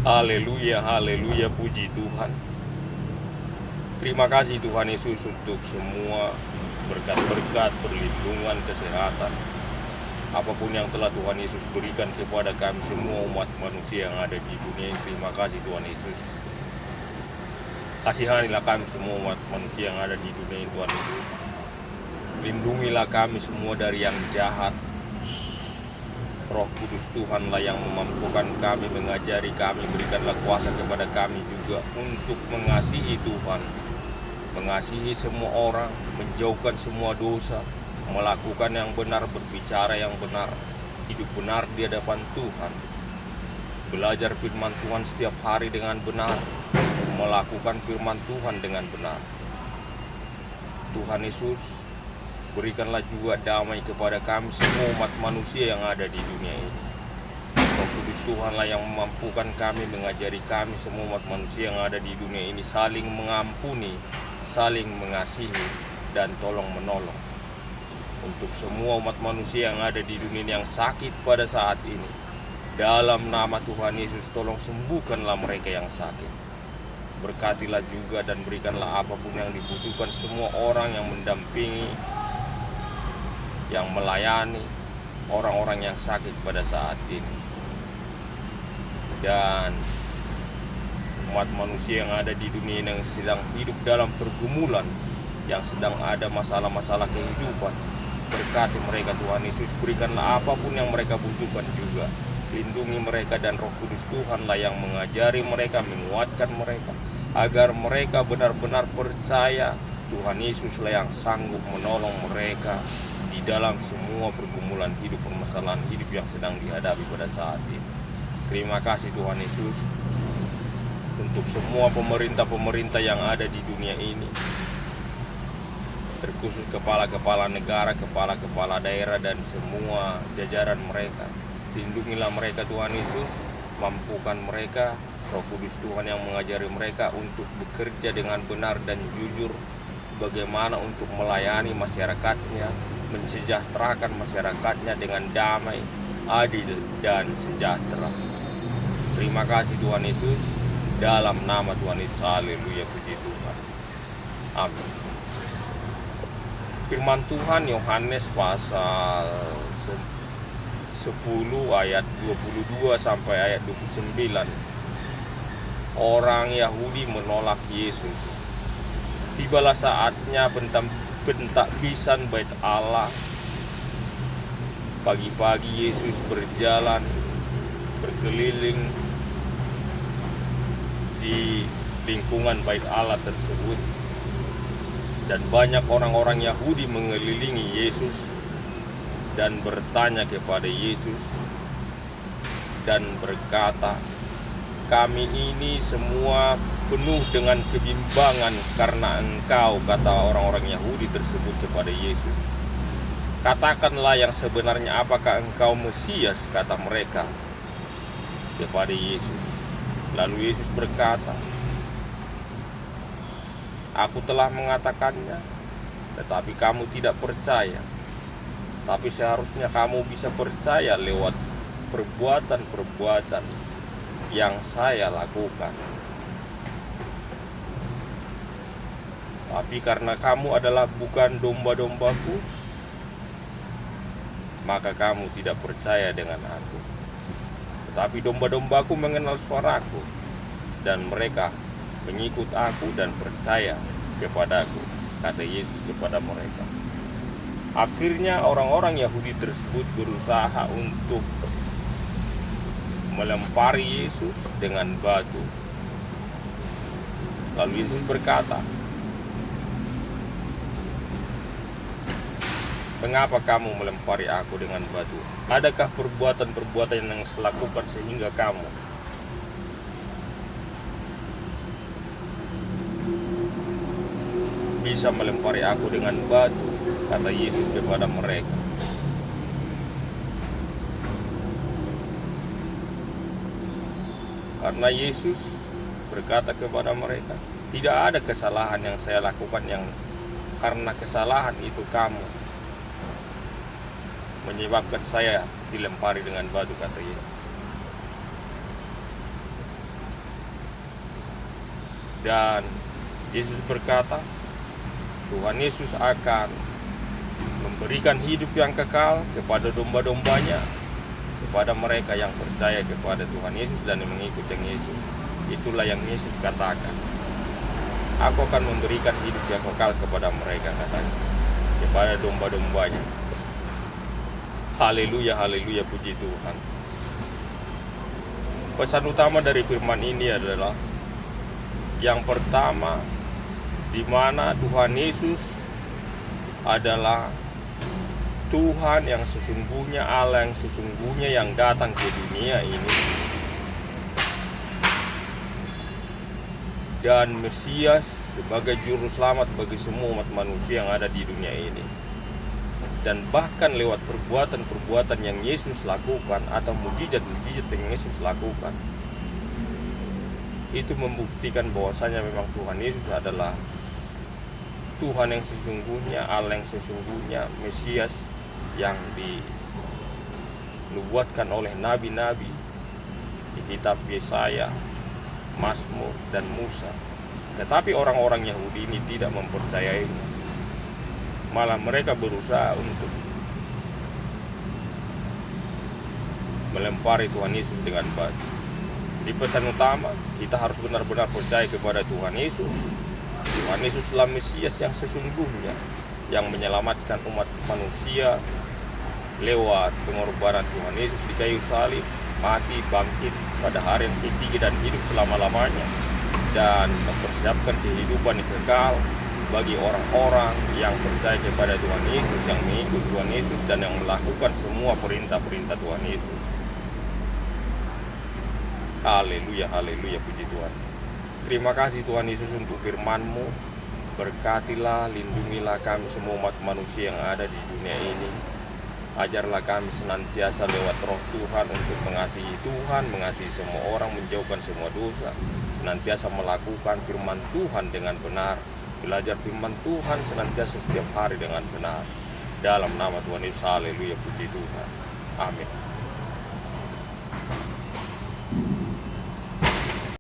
Haleluya, haleluya, puji Tuhan. Terima kasih Tuhan Yesus untuk semua berkat-berkat, perlindungan, kesehatan, apapun yang telah Tuhan Yesus berikan kepada kami semua umat manusia yang ada di dunia ini. Terima kasih Tuhan Yesus. Kasihanilah kami semua umat manusia yang ada di dunia ini, Tuhan Yesus. Lindungilah kami semua dari yang jahat. Roh Kudus Tuhanlah yang memampukan kami, mengajari kami, berikanlah kuasa kepada kami juga untuk mengasihi Tuhan, mengasihi semua orang, menjauhkan semua dosa, melakukan yang benar, berbicara yang benar, hidup benar di hadapan Tuhan, belajar firman Tuhan setiap hari dengan benar, melakukan firman Tuhan dengan benar. Tuhan Yesus, berikanlah juga damai kepada kami semua umat manusia yang ada di dunia ini. Roh Kudus Tuhanlah yang memampukan kami, mengajari kami semua umat manusia yang ada di dunia ini saling mengampuni, saling mengasihi, dan tolong menolong. Untuk semua umat manusia yang ada di dunia ini yang sakit pada saat ini, dalam nama Tuhan Yesus, tolong sembuhkanlah mereka yang sakit. Berkatilah juga dan berikanlah apapun yang dibutuhkan semua orang yang mendampingi, yang melayani orang-orang yang sakit pada saat ini. Dan umat manusia yang ada di dunia ini yang sedang hidup dalam pergumulan, yang sedang ada masalah-masalah kehidupan, berkati mereka Tuhan Yesus. Berikanlah apapun yang mereka butuhkan juga. Lindungi mereka, dan Roh Kudus Tuhanlah yang mengajari mereka, menguatkan mereka, agar mereka benar-benar percaya Tuhan Yesuslah yang sanggup menolong mereka di dalam semua pergumulan hidup, permasalahan hidup yang sedang dihadapi pada saat ini. Terima kasih Tuhan Yesus untuk semua pemerintah-pemerintah yang ada di dunia ini, terkhusus kepala-kepala negara, kepala-kepala daerah, dan semua jajaran mereka. Lindungilah mereka Tuhan Yesus, mampukan mereka, Roh Kudus Tuhan yang mengajari mereka untuk bekerja dengan benar dan jujur, bagaimana untuk melayani masyarakatnya, mensejahterakan masyarakatnya dengan damai, adil, dan sejahtera. Terima kasih Tuhan Yesus, dalam nama Tuhan Yesus. Haleluya, puji Tuhan. Amin. Firman Tuhan Yohanes pasal 10 ayat 22 sampai ayat 29. Orang Yahudi menolak Yesus. Tibalah saatnya pentadbisan bait Allah. Pagi-pagi Yesus berjalan berkeliling di lingkungan bait Allah tersebut, dan banyak orang-orang Yahudi mengelilingi Yesus dan bertanya kepada Yesus dan berkata, "Kami ini semua penuh dengan kebimbangan karena Engkau," kata orang-orang Yahudi tersebut kepada Yesus. "Katakanlah yang sebenarnya, apakah Engkau Mesias?" kata mereka kepada Yesus. Lalu Yesus berkata, "Aku telah mengatakannya, tetapi kamu tidak percaya. Tapi seharusnya kamu bisa percaya lewat perbuatan-perbuatan yang saya lakukan. Tapi karena kamu adalah bukan domba-dombaku, maka kamu tidak percaya dengan aku. Tetapi domba-dombaku mengenal suaraku, dan mereka mengikut aku dan percaya kepadaku," kata Yesus kepada mereka. Akhirnya orang-orang Yahudi tersebut berusaha untuk melempari Yesus dengan batu. Lalu Yesus berkata, "Mengapa kamu melempari aku dengan batu? Adakah perbuatan-perbuatan yang saya lakukan sehingga kamu bisa melempari aku dengan batu?" kata Yesus kepada mereka. Karena Yesus berkata kepada mereka, "Tidak ada kesalahan yang saya lakukan yang karena kesalahan itu kamu menyebabkan saya dilempari dengan batu," kata Yesus. Dan Yesus berkata, Tuhan Yesus akan memberikan hidup yang kekal kepada domba-dombanya, kepada mereka yang percaya kepada Tuhan Yesus dan yang mengikuti Yesus. Itulah yang Yesus katakan, aku akan memberikan hidup yang kekal kepada mereka, katanya, kepada domba-dombanya. Haleluya, haleluya, puji Tuhan. Pesan utama dari firman ini adalah yang pertama, di mana Tuhan Yesus adalah Tuhan yang sesungguhnya, Allah yang sesungguhnya yang datang ke dunia ini, dan Mesias sebagai juru selamat bagi semua umat manusia yang ada di dunia ini. Dan bahkan lewat perbuatan-perbuatan yang Yesus lakukan atau mujizat-mujizat yang Yesus lakukan, itu membuktikan bahwasanya memang Tuhan Yesus adalah Tuhan yang sesungguhnya, Allah yang sesungguhnya, Mesias yang dinubuatkan oleh nabi-nabi di kitab Yesaya, Mazmur, dan Musa. Tetapi orang-orang Yahudi ini tidak mempercayainya. Malah mereka berusaha untuk melempari Tuhan Yesus dengan batu. Di pesan utama, kita harus benar-benar percaya kepada Tuhan Yesus. Tuhan Yesus adalah Mesias yang sesungguhnya, yang menyelamatkan umat manusia lewat pengorbanan Tuhan Yesus di kayu salib, mati, bangkit pada hari yang ketiga dan hidup selama-lamanya, dan mempersiapkan kehidupan yang kekal bagi orang-orang yang percaya kepada Tuhan Yesus, yang mengikut Tuhan Yesus, dan yang melakukan semua perintah-perintah Tuhan Yesus. Haleluya, haleluya, puji Tuhan. Terima kasih Tuhan Yesus untuk firman-Mu. Berkatilah, lindungilah kami semua umat manusia yang ada di dunia ini. Ajarlah kami senantiasa lewat Roh Tuhan untuk mengasihi Tuhan, mengasihi semua orang, menjauhkan semua dosa, senantiasa melakukan firman Tuhan dengan benar, belajar firman Tuhan senantiasa setiap hari dengan benar. Dalam nama Tuhan Yesus, haleluya, puji Tuhan. Amin.